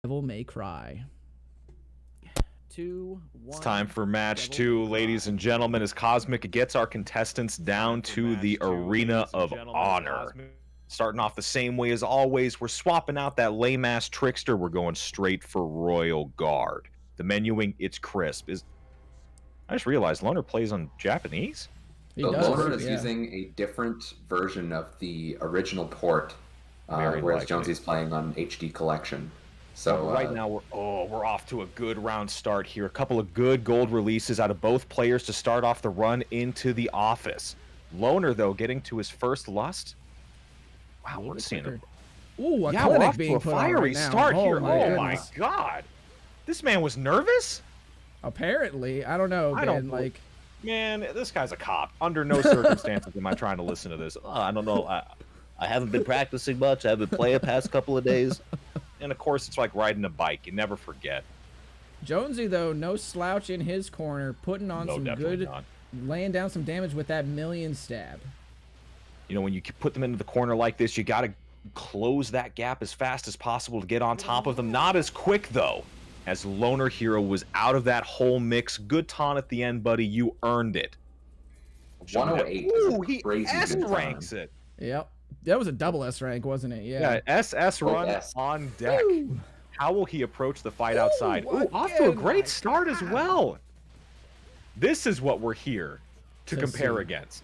Devil May Cry. 2, 1. It's time for match 2, ladies and gentlemen, as Cosmic gets our contestants down to the Arena of Honor. Starting off the same way as always, we're swapping out that lame-ass Trickster. We're going straight for Royal Guard. The menuing, it's crisp. I just realized Loner plays on Japanese? So Loner is using a different version of the original port, whereas Jonesy's playing on HD Collection. So right now we're off to a good round start here. A couple of good gold releases out of both players to start off the run into the office. Loner though getting to his first lust. Wow, we're seeing him. Ooh, a yeah, we're off being to a fiery start here. Oh my god, this man was nervous. Apparently, I don't know. Man, this guy's a cop. Under no circumstances am I trying to listen to this. I don't know. I haven't been practicing much. I haven't played the past couple of days. And of course, it's like riding a bike. You never forget. Jonesy, though, no slouch in his corner, putting on some good, laying down some damage with that million stab. You know, when you put them into the corner like this, you got to close that gap as fast as possible to get on top of them. Not as quick, though, as LonerHero was out of that whole mix. Good taunt at the end, buddy. You earned it. 108. Ooh, he S-ranks it. Yep. That was a double S rank, wasn't it? Yeah, SS run on deck. Woo. How will he approach the fight outside? Ooh, off to a great start as well. This is what we're here to compare against.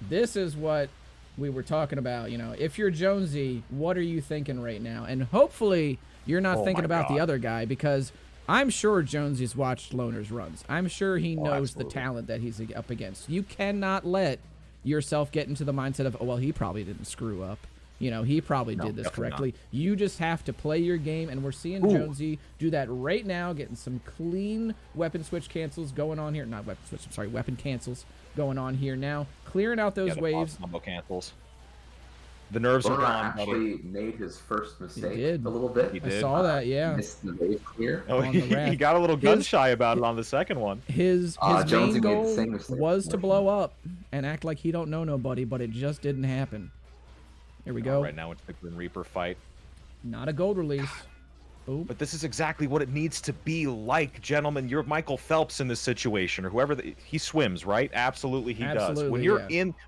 This is what we were talking about. You know, if you're Jonesy, what are you thinking right now? And hopefully you're not thinking about the other guy, because I'm sure Jonesy's watched Loner's runs. I'm sure he knows the talent that he's up against. You cannot let yourself get into the mindset of, oh, well, he probably didn't screw up. You know, he probably did this correctly. You just have to play your game, and we're seeing Jonesy do that right now, getting some clean weapon switch cancels going on here. Not weapon switch, I'm sorry, weapon cancels going on here now. Clearing out those waves. Combo cancels. The nerves are gone. Actually made his first mistake a little bit. He did. I saw that, yeah. Missed the wave clear. Oh, he got a little gun shy about it on the second one. His main goal was to blow up and act like he don't know nobody, but it just didn't happen. Here we go. Right now it's the Grim Reaper fight. Not a gold release. Ooh. But this is exactly what it needs to be like, gentlemen. You're Michael Phelps in this situation, or whoever. He swims, right? Absolutely, he does. When you're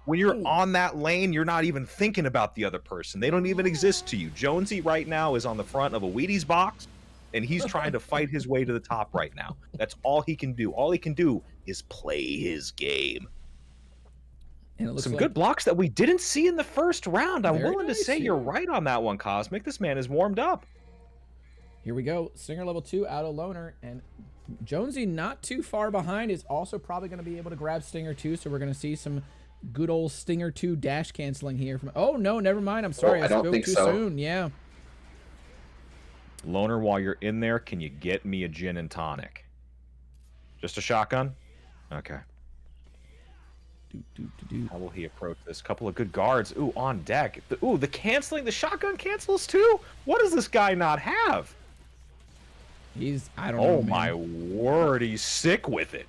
when you're on that lane, you're not even thinking about the other person. They don't even exist to you. Jonesy right now is on the front of a Wheaties box, and he's trying to fight his way to the top right now. That's all he can do. All he can do is play his game. And it looks some good blocks that we didn't see in the first round. I'm willing to say you're right on that one, Cosmic. This man is warmed up. Here we go. Stinger level 2 out of Loner, and Jonesy not too far behind is also probably going to be able to grab Stinger 2, so we're going to see some good old Stinger 2 dash canceling here. Oh, no, never mind. I'm sorry. I spoke too soon. Yeah. Loner, while you're in there, can you get me a gin and tonic? Just a shotgun? Okay. How will he approach this? Couple of good guards. Ooh, on deck. The canceling. The shotgun cancels too? What does this guy not have? I don't know, oh my word, he's sick with it.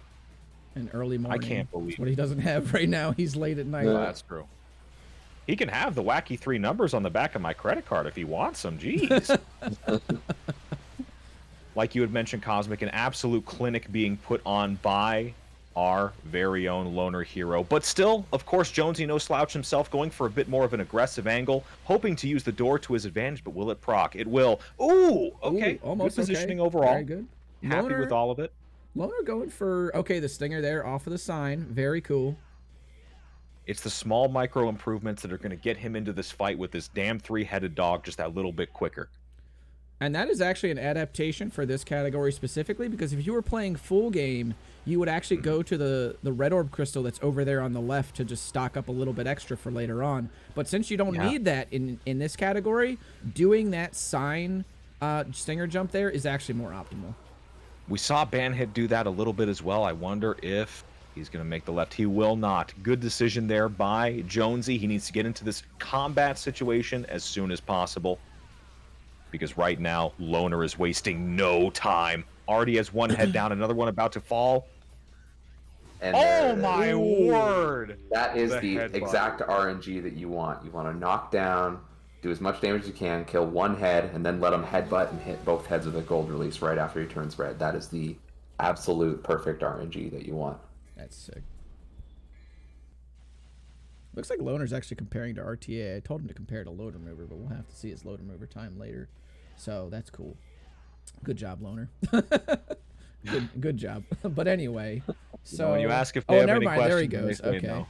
An early morning. I can't believe that's what he doesn't have right now. He's late at night. Yeah, that's true. He can have the wacky 3 numbers on the back of my credit card if he wants them. Jeez. Like you had mentioned, Cosmic, an absolute clinic being put on by our very own LonerHero. But still, of course, Jonesy no slouch himself, going for a bit more of an aggressive angle, hoping to use the door to his advantage, but will it proc? It will. Ooh, okay. Ooh, almost good positioning overall. Very good. Happy with all of it. Loner going for, the Stinger there off of the sign. Very cool. It's the small micro improvements that are going to get him into this fight with this damn 3-headed dog just that little bit quicker. And that is actually an adaptation for this category specifically, because if you were playing full game, you would actually go to the red orb crystal that's over there on the left to just stock up a little bit extra for later on. But since you don't need that in this category, doing that sign Stinger jump there is actually more optimal. We saw Banhead do that a little bit as well. I wonder if he's going to make the left. He will not. Good decision there by Jonesy. He needs to get into this combat situation as soon as possible, because right now Loner is wasting no time. Already has one head down, another one about to fall. And oh my word! That is the exact RNG that you want. You want to knock down do as much damage as you can, kill one head, and then let him headbutt and hit both heads of the gold release right after he turns red. That is the absolute perfect RNG that you want. That's sick. Looks like Loner's actually comparing to RTA. I told him to compare to Load Remover, but we'll have to see his Load Remover time later. So that's cool. Good job, Loner. good job. But anyway, so when you ask if they have never any mind. There he questions, goes. Okay. No.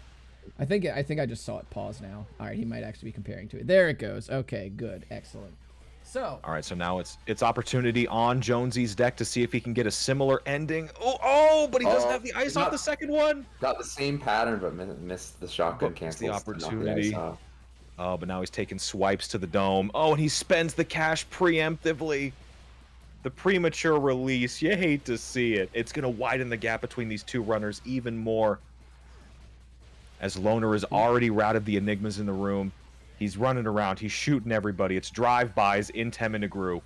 I think I just saw it pause now. All right, he might actually be comparing to it. There it goes. Okay, good, excellent. So. All right, so now it's opportunity on Jonesy's deck to see if he can get a similar ending. Oh, but he doesn't have the ice off the second one. Got the same pattern, but missed the shotgun cancels. The opportunity. Oh, but now he's taking swipes to the dome. Oh, and he spends the cash preemptively. The premature release. You hate to see it. It's going to widen the gap between these two runners even more. As Loner has already routed the Enigmas in the room. He's running around. He's shooting everybody. It's drive-bys in Temenegru.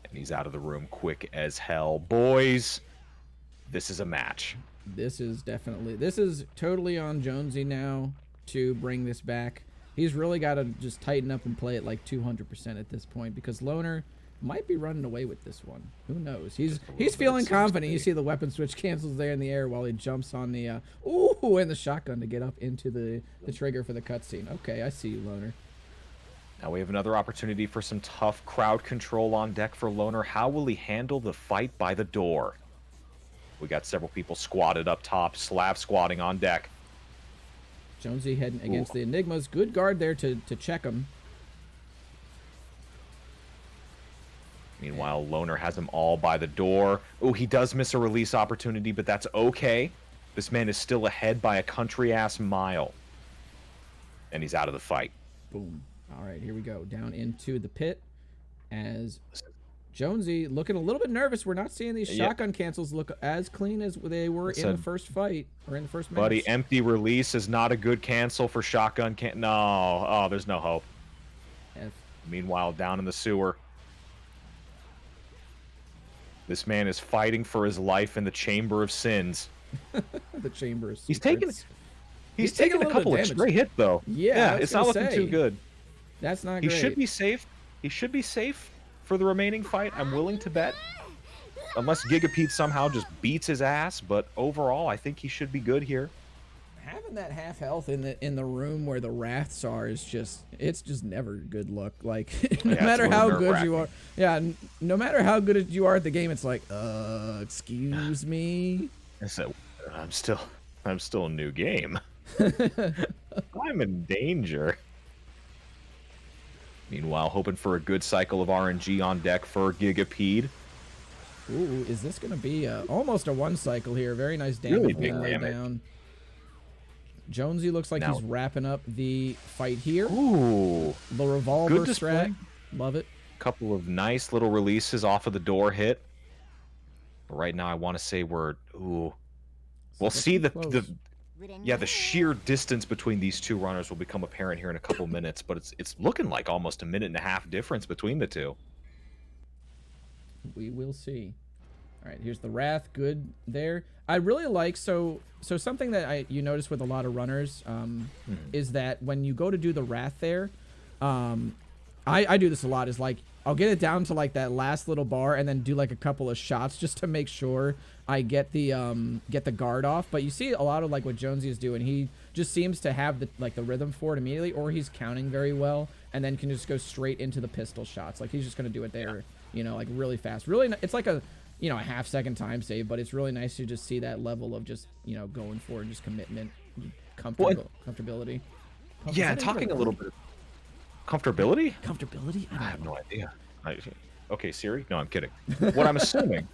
And he's out of the room quick as hell. Boys, this is a match. This is totally on Jonesy now to bring this back. He's really got to just tighten up and play it like 200% at this point, because Loner might be running away with this one. Who knows? He's feeling confident. You see the weapon switch cancels there in the air while he jumps on the and the shotgun to get up into the trigger for the cutscene. Okay, I see you, Loner. Now we have another opportunity for some tough crowd control on deck for Loner. How will he handle the fight by the door? We got several people squatted up top, slab squatting on deck. Jonesy heading against the Enigmas. Good guard there to check him. Meanwhile, Loner has them all by the door. Oh, he does miss a release opportunity, but that's okay. This man is still ahead by a country-ass mile. And he's out of the fight. Boom. All right, here we go. Down into the pit as Jonesy looking a little bit nervous. We're not seeing these shotgun cancels look as clean as they were in the first fight or in the first match. Buddy, empty release is not a good cancel for shotgun. No. Oh, there's no hope. Meanwhile, down in the sewer, this man is fighting for his life in the Chamber of Sins. The Chamber of Sins. He's taking a couple of stray hits, though. Yeah, it's not looking too good. That's not great. He should be safe. He should be safe for the remaining fight. I'm willing to bet. Unless Gigapede somehow just beats his ass, but overall, I think he should be good here. Having that half health in the room where the Wraths are is just never good luck. Like no matter how good you are, no matter how good you are at the game, it's like, excuse me. So I'm still a new game. I'm in danger. Meanwhile, hoping for a good cycle of RNG on deck for Gigapede. Ooh, is this going to be almost a one cycle here? Very nice damage being laid down. Jonesy looks like he's wrapping up the fight here. Ooh. The revolver strat. Love it. Couple of nice little releases off of the door hit. But right now, I want to say we'll see the sheer distance between these two runners will become apparent here in a couple minutes, but it's looking like almost a minute and a half difference between the two. We will see. All right, here's the Wrath. Good there. I really like so something that you notice with a lot of runners is that when you go to do the Wrath there, I do this a lot. Is like I'll get it down to like that last little bar and then do like a couple of shots just to make sure I get the guard off. But you see a lot of like what Jonesy is doing. He just seems to have the rhythm for it immediately, or he's counting very well and then can just go straight into the pistol shots. Like he's just gonna do it there, like really fast. Really, it's like a a half-second time save, but it's really nice to just see that level of just going for it, just commitment, comfortability. Yeah, talking a little bit. Comfortability? Comfortability? I have no idea. Okay, Siri? No, I'm kidding. What I'm assuming,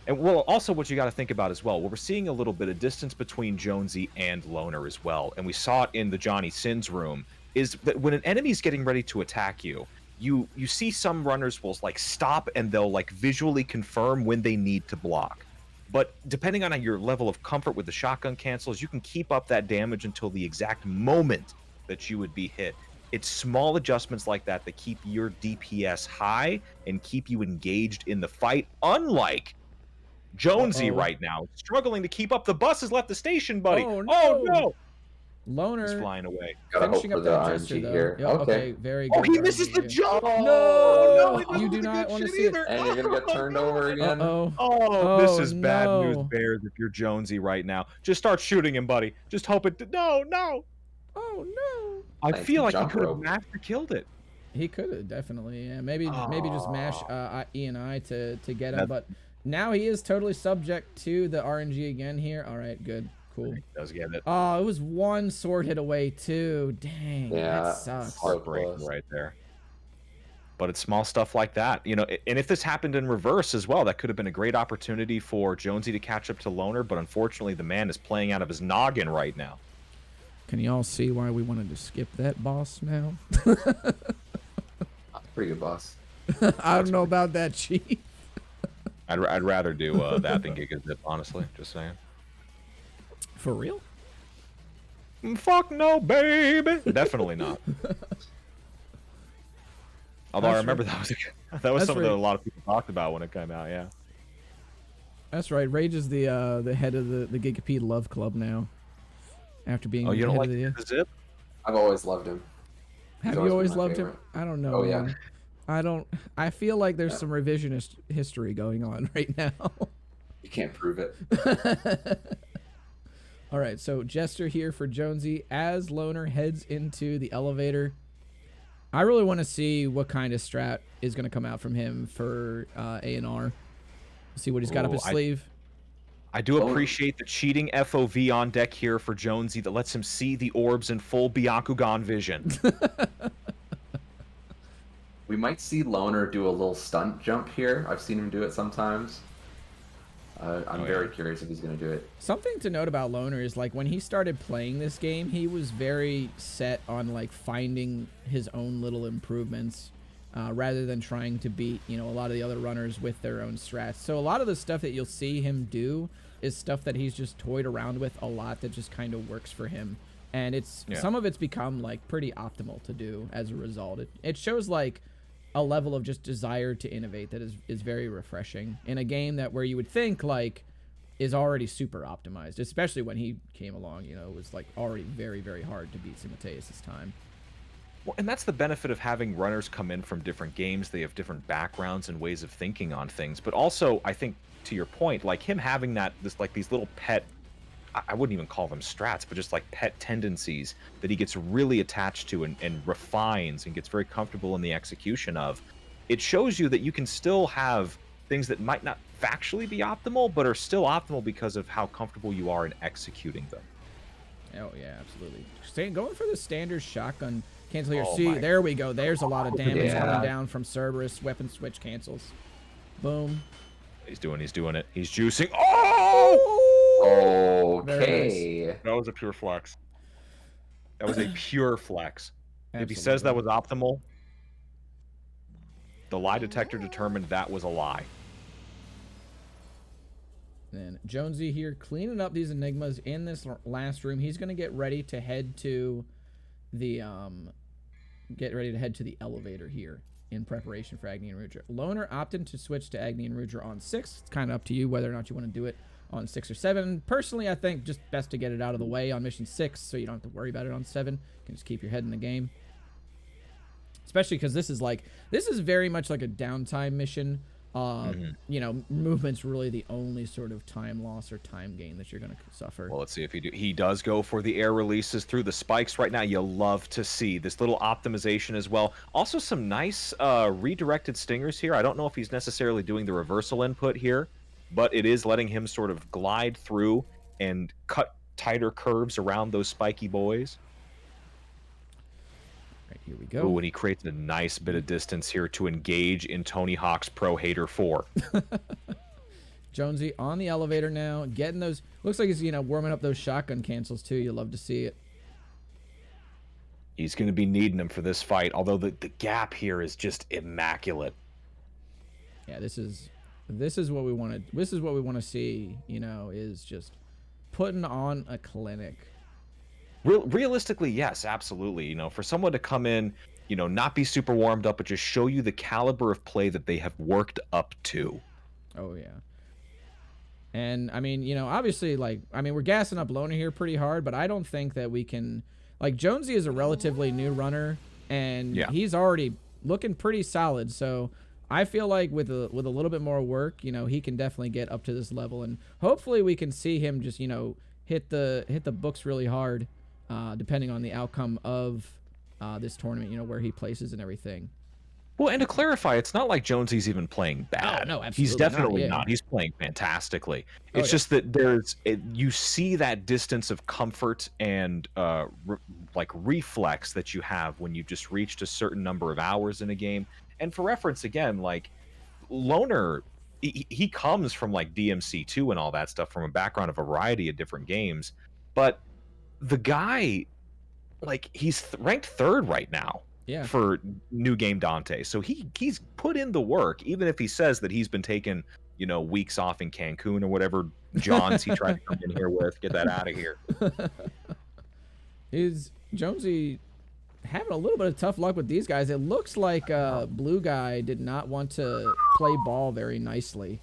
and well, also what you got to think about as well, we're seeing a little bit of distance between Jonesy and Loner as well, and we saw it in the Johnny Sins room, is that when an enemy's getting ready to attack you, you see some runners will like stop and they'll like visually confirm when they need to block. But depending on your level of comfort with the shotgun cancels, you can keep up that damage until the exact moment that you would be hit. It's small adjustments like that that keep your DPS high and keep you engaged in the fight, unlike Jonesy right now, struggling to keep up. The bus has left the station, buddy. Oh, no. Loner. He's flying away. Finishing up that gesture, though. Here. Yep, okay, very good. Oh, he misses the jump! No! No, You do not want to see either. it. And you're going to get turned over again. Oh, this is bad news, Bears, if you're Jonesy right now. Just start shooting him, buddy. Just hope it... No! Oh, no. I feel like he could have master killed it. He could have, definitely. Yeah, maybe just mash E and I to get him, but now he is totally subject to the RNG again here. All right, good. Cool. He does get it. Oh, it was one sword hit away, too. Dang, that sucks. Heartbreaking right there. But it's small stuff like that, you know. And if this happened in reverse as well, that could have been a great opportunity for Jonesy to catch up to Loner. But unfortunately, the man is playing out of his noggin right now. Can you all see why we wanted to skip that boss now? Pretty good boss. I don't know about that, Chief. I'd rather do that than Giga Zip, honestly. Just saying. For real? Fuck no, baby. Definitely not. Although I remember that was something that a lot of people talked about when it came out. Yeah. That's right. Rage is the head of the Gigapede Love Club now. After being you don't like the Zip? I've always loved him. Have you always loved him? I don't know. Oh yeah. I feel like there's some revisionist history going on right now. You can't prove it. All right, so Jester here for Jonesy as Loner heads into the elevator. I really want to see what kind of strat is going to come out from him for A&R. See what he's got up his sleeve. I do appreciate the cheating FOV on deck here for Jonesy that lets him see the orbs in full Byakugan vision. We might see Loner do a little stunt jump here. I've seen him do it sometimes. I'm very curious if he's going to do it. Something to note about Loner is, like, when he started playing this game, he was very set on, like, finding his own little improvements rather than trying to beat, you know, a lot of the other runners with their own strats. So a lot of the stuff that you'll see him do is stuff that he's just toyed around with a lot that just kind of works for him. And it's some of it's become, like, pretty optimal to do as a result. It shows, like, a level of just desire to innovate that is very refreshing in a game that where you would think, like, is already super optimized, especially when he came along. You know, it was, like, already very, very hard to beat Simultaeus' time. Well, and that's the benefit of having runners come in from different games. They have different backgrounds and ways of thinking on things. But also, I think, to your point, like him having these little pet, I wouldn't even call them strats, but just like pet tendencies that he gets really attached to and refines and gets very comfortable in the execution of. It shows you that you can still have things that might not factually be optimal, but are still optimal because of how comfortable you are in executing them. Oh, yeah, absolutely. Going for the standard shotgun cancel here. See, there we go. There's a lot of damage coming down from Cerberus. Weapon switch cancels. Boom. He's doing it. He's juicing. Oh! Okay. Nice. That was a pure flex. That was a pure flex. Absolutely. If he says that was optimal, the lie detector determined that was a lie. And Jonesy here cleaning up these enigmas in this last room. He's going to get ready to head to the elevator here in preparation for Agni and Rudra. Loner opting to switch to Agni and Rudra on 6. It's kind of up to you whether or not you want to do it on 6 or 7. Personally, I think just best to get it out of the way on mission 6 so you don't have to worry about it on 7. You can just keep your head in the game. Especially because this is very much like a downtime mission. You know, movement's really the only sort of time loss or time gain that you're going to suffer. Well, let's see if he does go for the air releases through the spikes right now. You love to see this little optimization as well. Also some nice redirected stingers here. I don't know if he's necessarily doing the reversal input here, but it is letting him sort of glide through and cut tighter curves around those spiky boys. Right, here we go. Ooh, and he creates a nice bit of distance here to engage in Tony Hawk's Pro Hater 4. Jonesy on the elevator now, getting those. Looks like he's, you know, warming up those shotgun cancels too. You love to see it. He's going to be needing them for this fight, although the gap here is just immaculate. Yeah, this is what we want to. This is what we want to see. You know, is just putting on a clinic. Realistically, yes, absolutely. You know, for someone to come in, you know, not be super warmed up, but just show you the caliber of play that they have worked up to. Oh, yeah. And I mean, you know, obviously, like, I mean, we're gassing up Loner here pretty hard, but I don't think that we can, like, Jonesy is a relatively new runner, and he's already looking pretty solid. So I feel like with a little bit more work, you know, he can definitely get up to this level, and hopefully we can see him just, you know, hit the books really hard, depending on the outcome of this tournament, you know, where he places and everything. Well, and to clarify, it's not like Jonesy's even playing bad. Oh, no, absolutely He's definitely not. not. He's playing fantastically. It's just that you see that distance of comfort and like reflex that you have when you've just reached a certain number of hours in a game. And for reference, again, like Loner, he comes from like DMC2 and all that stuff, from a background of a variety of different games. But the guy, like, he's ranked 3rd right now. For New Game Dante. So he's put in the work, even if he says that he's been taking, you know, weeks off in Cancun or whatever Johns he tried to come in here with. Get that out of here. Is Jonesy having a little bit of tough luck with these guys? It looks like Blue Guy did not want to play ball very nicely.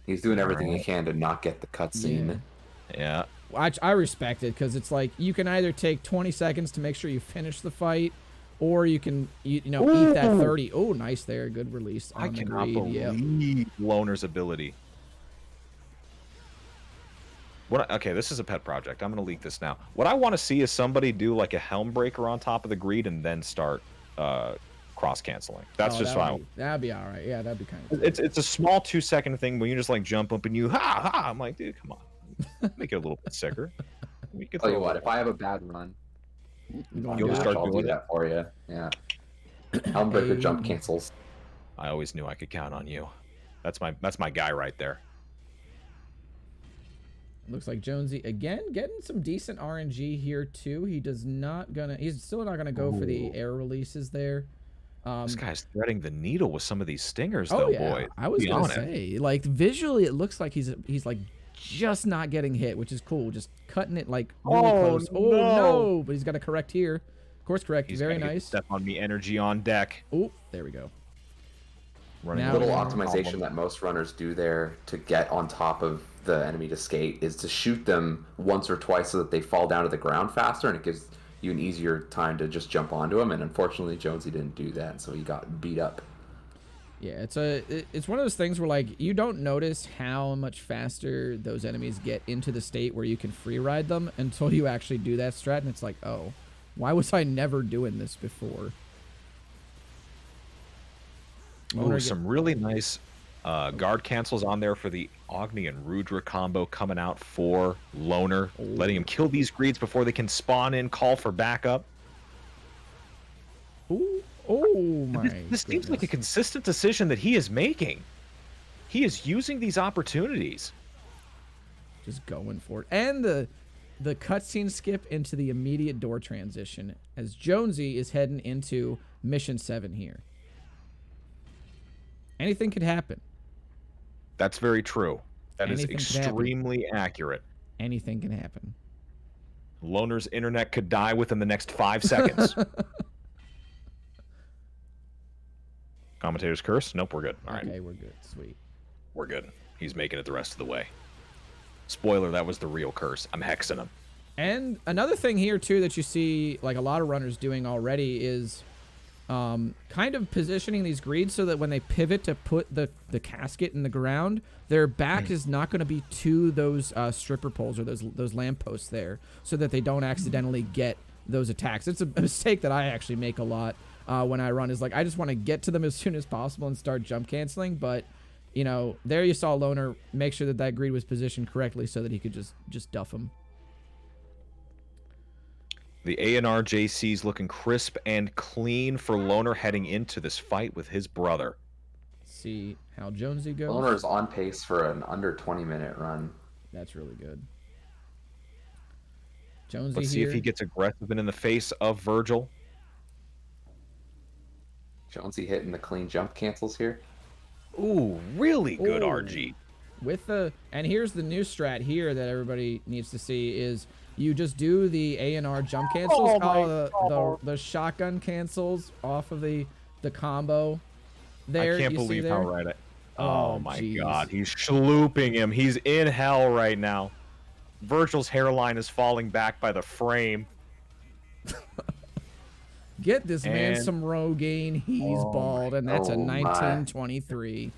He's doing everything he can to not get the cutscene. Yeah. I respect it, because it's like you can either take 20 seconds to make sure you finish the fight, or you can, you know, eat that 30. Oh, nice there. Good release on the cannot greed. believe Loner's ability. Okay, this is a pet project. I'm going to leak this now. What I want to see is somebody do like a helm breaker on top of the greed and then start cross-canceling. That's just fine. That'd be all right. Yeah, that'd be kind of cool. It's a small 2-second thing when you just like jump up and you, ha! I'm like, dude, come on. Make it a little bit sicker. Tell you what, if I have a bad run, you'll start doing that for you. Yeah. Helm breaker jump cancels. I always knew I could count on you. That's my guy right there. Looks like Jonesy again getting some decent RNG here too. He's still not gonna go for the air releases there. This guy's threading the needle with some of these stingers, though, boy. I was gonna say, like, visually, it looks like he's like just not getting hit, which is cool. Just cutting it like really close. Oh no! But he's got to correct here. Course correct. He's very nice. Step on me, energy on deck. Oh, there we go. Running a little optimization that most runners do there to get on top of the enemy to skate is to shoot them once or twice so that they fall down to the ground faster, and it gives you an easier time to just jump onto them. And unfortunately, Jonesy didn't do that, so he got beat up. Yeah, it's one of those things where, like, you don't notice how much faster those enemies get into the state where you can free ride them until you actually do that strat, and it's like, oh, why was I never doing this before? Oh, some really nice guard cancels on there for the Agni and Rudra combo coming out for Loner, letting him kill these greeds before they can spawn in, call for backup. Ooh. Oh my! This seems like a consistent decision that he is making. He is using these opportunities. Just going for it, and the cutscene skip into the immediate door transition as Jonesy is heading into mission 7 here. Anything could happen. That's very true. That is extremely accurate. Anything can happen. Loner's internet could die within the next 5 seconds. Commentator's curse? Nope, we're good. All right. Okay, we're good. Sweet. We're good. He's making it the rest of the way. Spoiler, that was the real curse. I'm hexing him. And another thing here, too, that you see like a lot of runners doing already is kind of positioning these greeds so that when they pivot to put the casket in the ground, their back is not going to be to those stripper poles or those lampposts there, so that they don't accidentally get those attacks. It's a mistake that I actually make a lot. When I run, is like I just want to get to them as soon as possible and start jump canceling, but you know, there you saw Loner make sure that greed was positioned correctly so that he could just duff him. The A&R JC's looking crisp and clean for Loner heading into this fight with his brother. See how Jonesy goes. Loner is on pace for an under 20-minute run. That's really good. Jonesy Let's see if he gets aggressive and in the face of Virgil. Jonesy hitting the clean jump cancels here. Ooh, really good RG. And here's the new strat here that everybody needs to see is you just do the A&R jump cancels. The shotgun cancels off of the combo. There, I can't believe how right Oh my God, he's schlooping him. He's in hell right now. Virgil's hairline is falling back by the frame. Get this man some Rogaine. He's bald, and that's a 1923.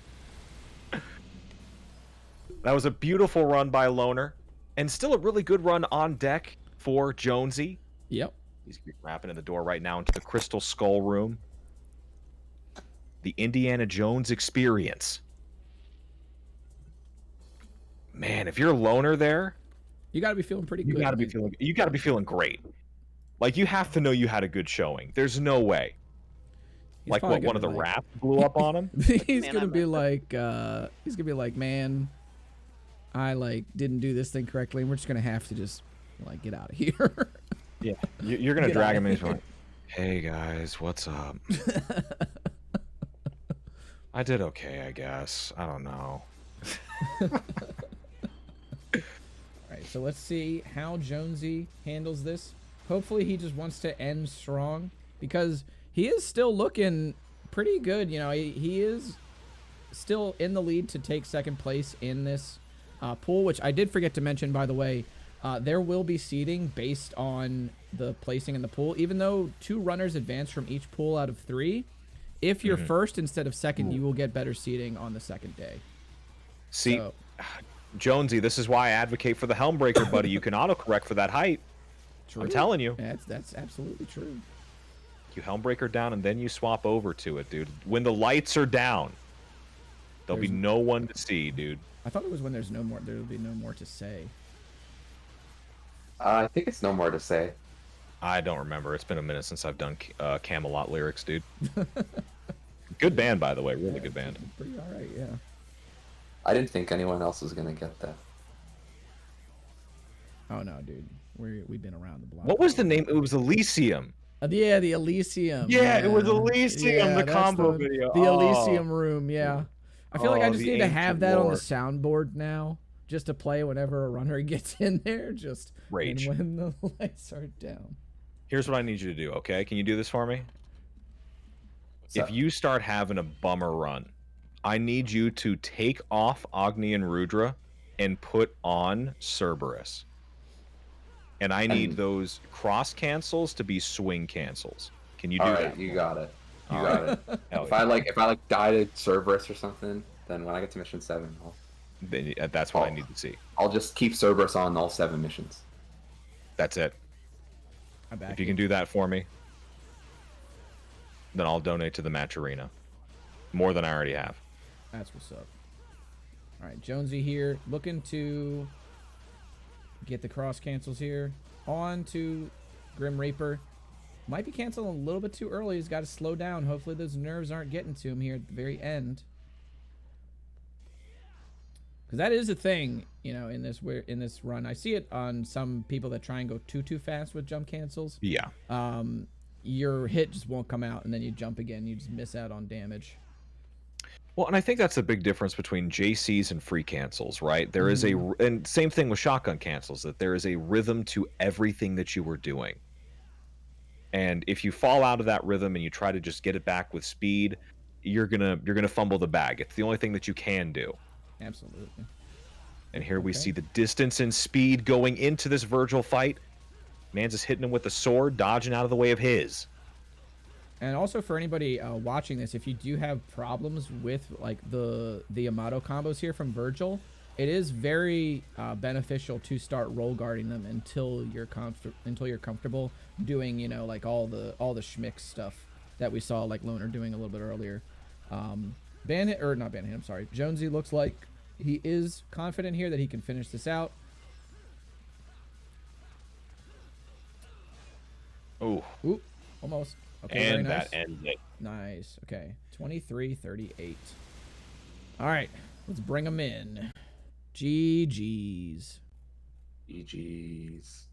That was a beautiful run by Loner, and still a really good run on deck for Jonesy. Yep. He's wrapping in the door right now into the Crystal Skull room. The Indiana Jones experience. Man, if you're Loner there, you got to be feeling pretty good. You got to be feeling great. Like, you have to know you had a good showing. There's no way. He's like what? One of the rats blew up on him. He's gonna be like, man, I didn't do this thing correctly, and we're just gonna have to just get out of here. Yeah, you're gonna drag him in. He's like, hey guys, what's up? I did okay, I guess. I don't know. Alright, so let's see how Jonesy handles this. Hopefully he just wants to end strong, because he is still looking pretty good. You know, he is still in the lead to take second place in this pool, which I did forget to mention, by the way. There will be seeding based on the placing in the pool. Even though 2 runners advance from each pool out of 3, if you're first instead of second, you will get better seeding on the second day. See, so, Jonesy, this is why I advocate for the helm breaker, buddy. You can autocorrect for that height. True. I'm telling you. That's absolutely true. You helm breaker down, and then you swap over to it, dude. When the lights are down, there'll be no one to see, dude. I thought it was when there's no more. There'll be no more to say. I think it's no more to say. I don't remember. It's been a minute since I've done Camelot lyrics, dude. Good band, by the way. Really good band. Pretty all right, yeah. I didn't think anyone else was gonna get that. Oh no, dude. We've been around the block. What was the name? It was Elysium. Yeah, the Elysium. Yeah, it was Elysium, the combo video. The Elysium room, yeah. I feel like I just need to have that on the soundboard now, just to play whenever a runner gets in there, just rage. And when the lights are down. Here's what I need you to do, okay? Can you do this for me? If you start having a bummer run, I need you to take off Agni and Rudra and put on Cerberus. And I need those cross cancels to be swing cancels. Can you do that? All right, you got it. You got it. If I die to Cerberus or something, then when I get to mission 7, that's what I need to see. I'll just keep Cerberus on all 7 missions. That's it. If you can do that for me, then I'll donate to the match arena. More than I already have. That's what's up. All right, Jonesy here, looking to get the cross cancels here. On to Grim Reaper. Might be canceling a little bit too early. He's got to slow down. Hopefully those nerves aren't getting to him here at the very end. Because that is a thing, you know, in this run. I see it on some people that try and go too fast with jump cancels. Yeah. Your hit just won't come out, and then you jump again. You just miss out on damage. Well, and I think that's a big difference between JCs and free cancels, right? There is and same thing with shotgun cancels, that there is a rhythm to everything that you were doing. And if you fall out of that rhythm and you try to just get it back with speed, you're gonna fumble the bag. It's the only thing that you can do. Absolutely. And here we see the distance and speed going into this Virgil fight. Man's just hitting him with the sword, dodging out of the way of his. And also for anybody watching this, if you do have problems with like the Amato combos here from Virgil, it is very beneficial to start roll guarding them until you're comfortable doing, you know, like all the schmick stuff that we saw like Loner doing a little bit earlier. I'm sorry. Jonesy looks like he is confident here that he can finish this out. Ooh, almost. Okay, and very nice. That ended it. Nice. Okay, 23-38. All right, let's bring them in. GG's. GG's.